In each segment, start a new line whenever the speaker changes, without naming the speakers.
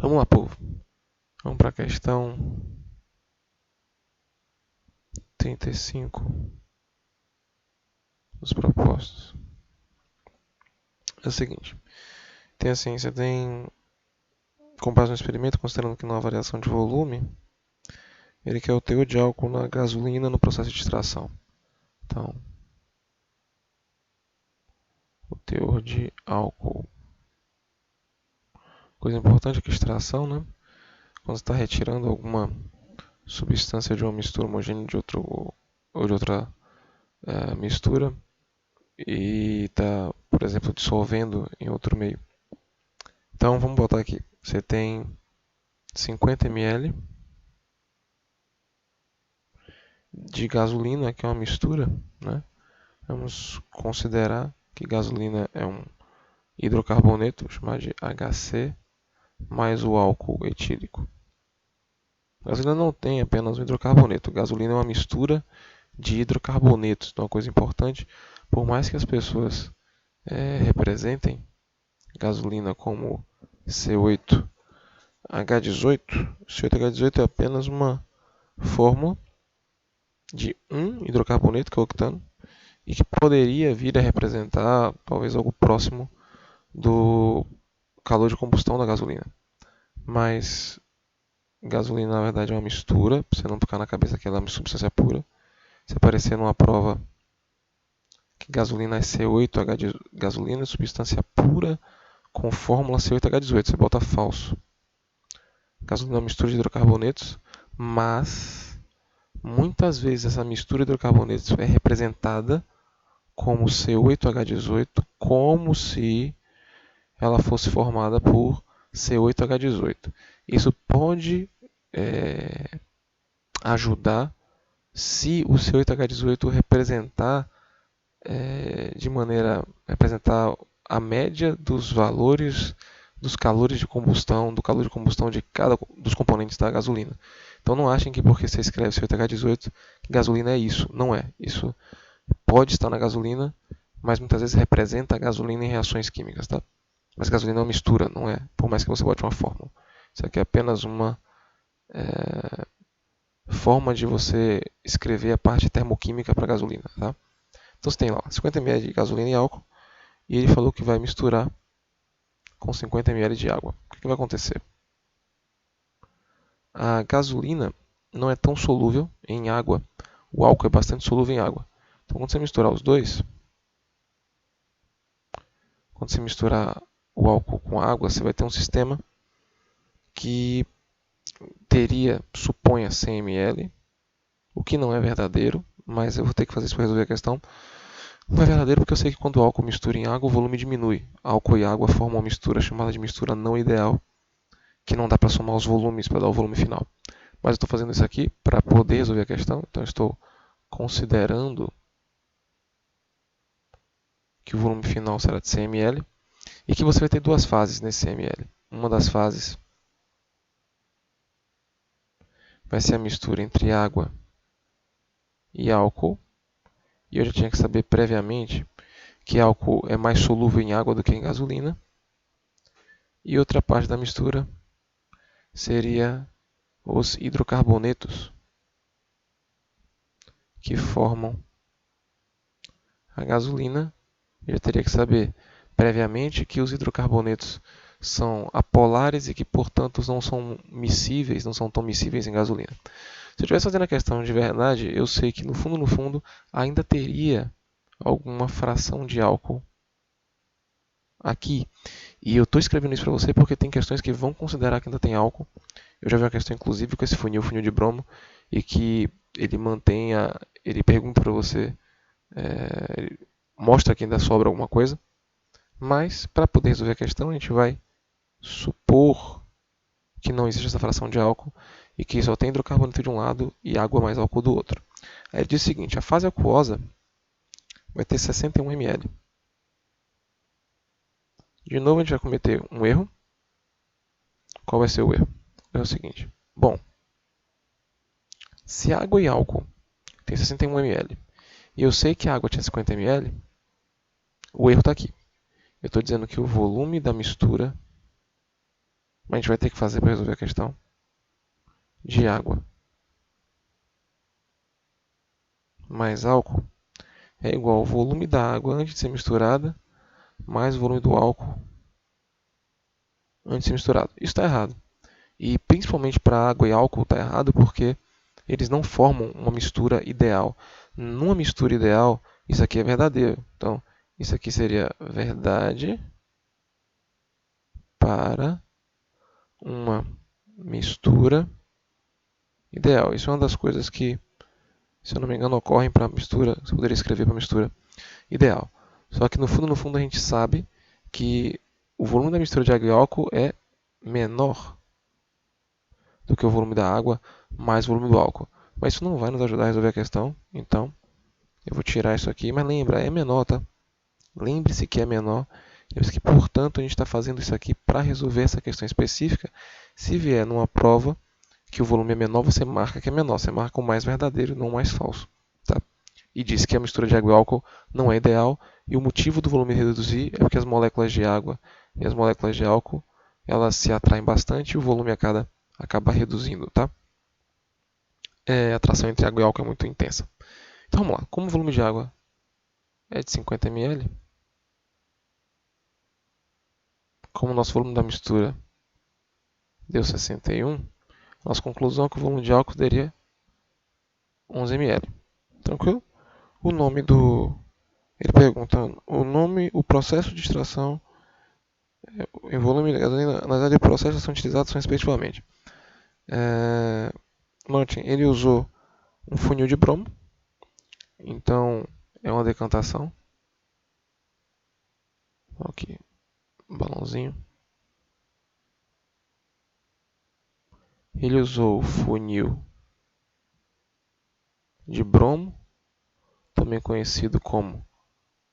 Vamos lá, povo. Vamos para a questão 35 dos propostos. É o seguinte. Tem assim, você tem, com base no experimento, considerando que não há variação de volume, ele quer o teor de álcool na gasolina no processo de extração. Então, o teor de álcool. Coisa importante é que a extração, né? Quando você está retirando alguma substância de uma mistura homogênea de outro, ou de outra mistura e está, por exemplo, dissolvendo em outro meio. Então, vamos botar aqui. Você tem 50 ml de gasolina, que é uma mistura, né? Vamos considerar que gasolina é um hidrocarboneto, chamado de HC, mais o álcool etílico. A gasolina não tem apenas um hidrocarboneto. A gasolina é uma mistura de hidrocarbonetos. Então, uma coisa importante, por mais que as pessoas representem gasolina como C8H18, C8H18 é apenas uma fórmula de um hidrocarboneto, que é o octano, e que poderia vir a representar talvez algo próximo do calor de combustão da gasolina. Mas gasolina na verdade é uma mistura, para você não ficar na cabeça que ela é uma substância pura. Se aparecer numa prova que gasolina é C8H18, gasolina é substância pura com fórmula C8H18, você bota falso. Gasolina é uma mistura de hidrocarbonetos, mas muitas vezes essa mistura de hidrocarbonetos é representada como C8H18, como se ela fosse formada por C8H18. Isso pode ajudar se o C8H18 representar a média dos valores dos calores de combustão, do calor de combustão de cada dos componentes da gasolina. Então não achem que porque você escreve C8H18, gasolina é isso. Não é. Isso pode estar na gasolina, mas muitas vezes representa a gasolina em reações químicas, tá? Mas gasolina é uma mistura, não é? Por mais que você bote uma fórmula. Isso aqui é apenas uma forma de você escrever a parte termoquímica para a gasolina, tá? Então você tem lá 50 ml de gasolina e álcool, e ele falou que vai misturar com 50 ml de água. O que vai acontecer? A gasolina não é tão solúvel em água, o álcool é bastante solúvel em água. Então quando você misturar os dois, quando você misturar o álcool com a água, você vai ter um sistema que teria, suponha, 100 ml, o que não é verdadeiro, mas eu vou ter que fazer isso para resolver a questão. Não é verdadeiro porque eu sei que quando o álcool mistura em água, o volume diminui. Álcool e água formam uma mistura chamada de mistura não ideal, que não dá para somar os volumes para dar o volume final. Mas eu estou fazendo isso aqui para poder resolver a questão, então eu estou considerando que o volume final será de 100 ml e que você vai ter duas fases nesse 100 ml. Uma das fases vai ser a mistura entre água e álcool, e eu já tinha que saber previamente que álcool é mais solúvel em água do que em gasolina. E outra parte da mistura seria os hidrocarbonetos que formam a gasolina. Eu já teria que saber previamente que os hidrocarbonetos são apolares e que, portanto, não são miscíveis, não são tão miscíveis em gasolina. Se eu estivesse fazendo a questão de verdade, eu sei que no fundo, ainda teria alguma fração de álcool aqui. E eu estou escrevendo isso para você porque tem questões que vão considerar que ainda tem álcool. Eu já vi uma questão, inclusive, com esse funil de bromo, e que ele pergunta para você, ele mostra que ainda sobra alguma coisa, mas para poder resolver a questão, a gente vai supor que não existe essa fração de álcool e que só tem hidrocarboneto de um lado e água mais álcool do outro. Aí ele diz o seguinte: a fase aquosa vai ter 61 ml. De novo, a gente vai cometer um erro. Qual vai ser o erro? O erro é o seguinte: bom, se água e álcool tem 61 ml e eu sei que a água tinha 50 ml, o erro está aqui. Eu estou dizendo que o volume da mistura Mas a gente vai ter que fazer para resolver a questão de água mais álcool é igual ao volume da água antes de ser misturada mais o volume do álcool antes de ser misturado. Isso está errado. E principalmente para água e álcool está errado porque eles não formam uma mistura ideal. Numa mistura ideal, isso aqui é verdadeiro. Então, isso aqui seria verdade para uma mistura ideal. Isso é uma das coisas que, se eu não me engano, ocorrem para mistura. Você poderia escrever para mistura ideal. Só que no fundo, a gente sabe que o volume da mistura de água e álcool é menor do que o volume da água mais o volume do álcool. Mas isso não vai nos ajudar a resolver a questão, então eu vou tirar isso aqui. Mas lembra, é menor, tá? Lembre-se que é menor. Lembre-se que, portanto, a gente está fazendo isso aqui para resolver essa questão específica. Se vier numa prova que o volume é menor, você marca que é menor. Você marca o mais verdadeiro, não o mais falso. Tá? E diz que a mistura de água e álcool não é ideal. E o motivo do volume reduzir é porque as moléculas de água e as moléculas de álcool elas se atraem bastante e o volume acaba reduzindo. Tá? A atração entre água e álcool é muito intensa. Então vamos lá. Como o volume de água é de 50 ml, como o nosso volume da mistura deu 61, nossa conclusão é que o volume de álcool daria 11 ml. Tranquilo? O nome do... Ele pergunta o nome, o processo de extração em volume de gasolina, nas áreas de processo são utilizados são respectivamente. Notem, ele usou um funil de bromo, então é uma decantação. Aqui, um balãozinho. Ele usou o funil de bromo, também conhecido como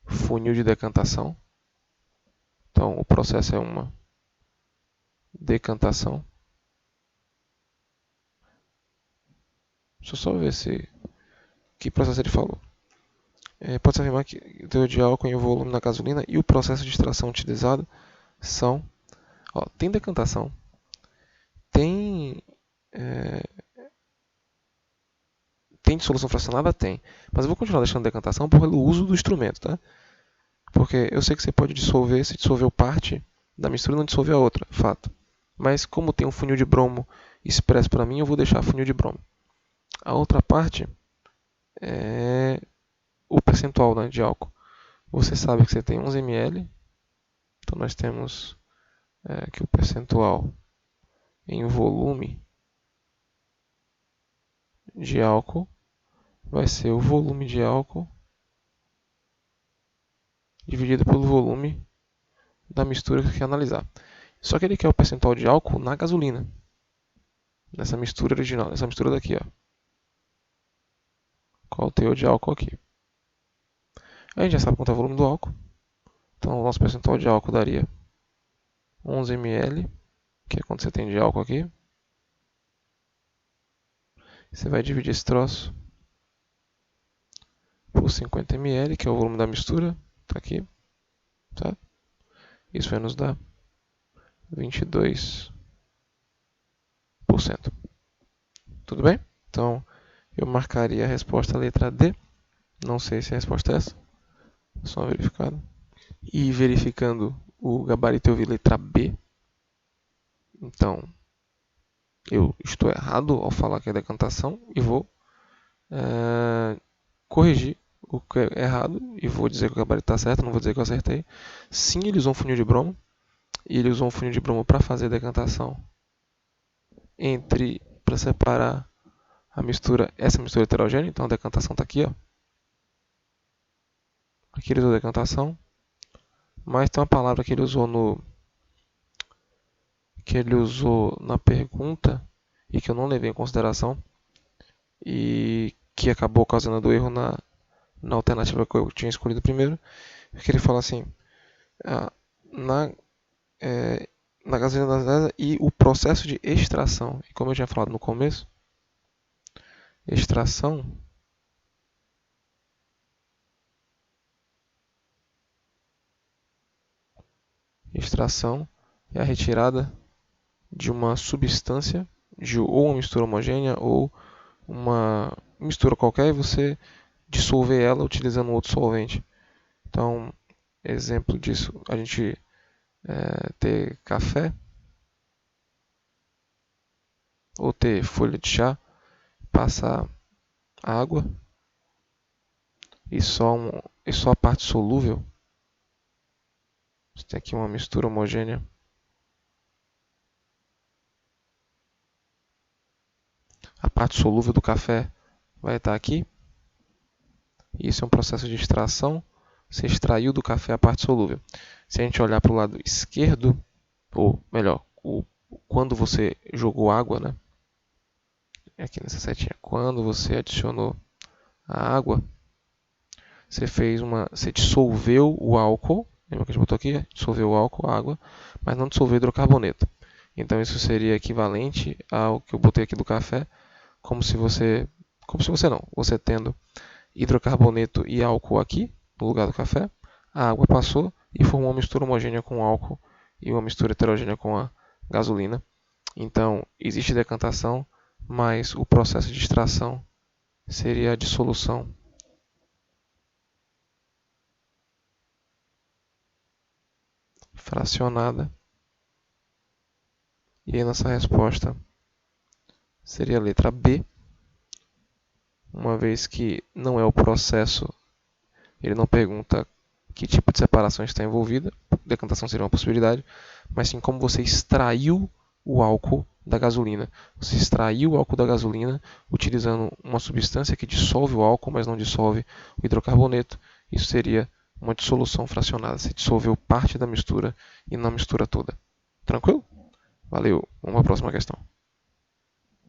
funil de decantação. Então, o processo é uma decantação. Deixa eu só ver se que processo ele falou. Pode-se afirmar que o teor de álcool em volume na gasolina e o processo de extração utilizado são... tem decantação, tem... É, tem dissolução fracionada? Tem. Mas eu vou continuar deixando decantação pelo uso do instrumento, tá? Porque eu sei que você pode dissolver, se dissolveu parte da mistura não dissolve a outra, fato. Mas como tem um funil de bromo expresso para mim, eu vou deixar funil de bromo. A outra parte é o percentual, né, de álcool. Você sabe que você tem 11 ml, então nós temos que o percentual em volume de álcool vai ser o volume de álcool dividido pelo volume da mistura que você quer analisar. Só que ele quer o percentual de álcool na gasolina, nessa mistura original, nessa mistura daqui, ó. Qual o teor de álcool aqui? A gente já sabe quanto é o volume do álcool, então o nosso percentual de álcool daria 11 ml, que é quanto você tem de álcool aqui. Você vai dividir esse troço por 50 ml, que é o volume da mistura, tá aqui, tá? Isso vai nos dar 22%. Tudo bem? Então, eu marcaria a resposta letra D. Não sei se a resposta é essa. Só verificando. E verificando o gabarito eu vi letra B. Então, eu estou errado ao falar que é decantação e vou corrigir o que é errado e vou dizer que o gabarito está certo, não vou dizer que eu acertei. Sim, ele usou um funil de bromo e ele usou um funil de bromo para fazer a decantação para separar a mistura, essa mistura heterogênea, então a decantação está aqui, ó. Aqui ele usou decantação, mas tem uma palavra que ele usou na pergunta e que eu não levei em consideração e que acabou causando erro na alternativa que eu tinha escolhido primeiro, que ele fala assim, na, na gasolina gasosa e o processo de extração. E como eu tinha falado no começo, extração é a retirada de uma substância, de ou uma mistura homogênea ou uma mistura qualquer, e você dissolver ela utilizando outro solvente. Então, exemplo disso, a gente ter café ou ter folha de chá, passar água e só a parte solúvel. Você tem aqui uma mistura homogênea. A parte solúvel do café vai estar aqui. Isso é um processo de extração. Você extraiu do café a parte solúvel. Se a gente olhar para o lado esquerdo, ou melhor, quando você jogou água, né? Aqui nessa setinha, quando você adicionou a água, você dissolveu o álcool. Lembra que a gente botou aqui? Dissolveu o álcool, a água, mas não dissolveu o hidrocarboneto. Então isso seria equivalente ao que eu botei aqui do café, como se você não, você tendo hidrocarboneto e álcool aqui no lugar do café, a água passou e formou uma mistura homogênea com álcool e uma mistura heterogênea com a gasolina. Então existe decantação, mas o processo de extração seria a dissolução. Fracionada. E aí nossa resposta seria a letra B, uma vez que não é o processo, ele não pergunta que tipo de separação está envolvida, decantação seria uma possibilidade, mas sim como você extraiu o álcool da gasolina. Você extraiu o álcool da gasolina utilizando uma substância que dissolve o álcool, mas não dissolve o hidrocarboneto. Isso seria uma dissolução fracionada. Você dissolveu parte da mistura e não a mistura toda. Tranquilo? Valeu. Vamos para a próxima questão.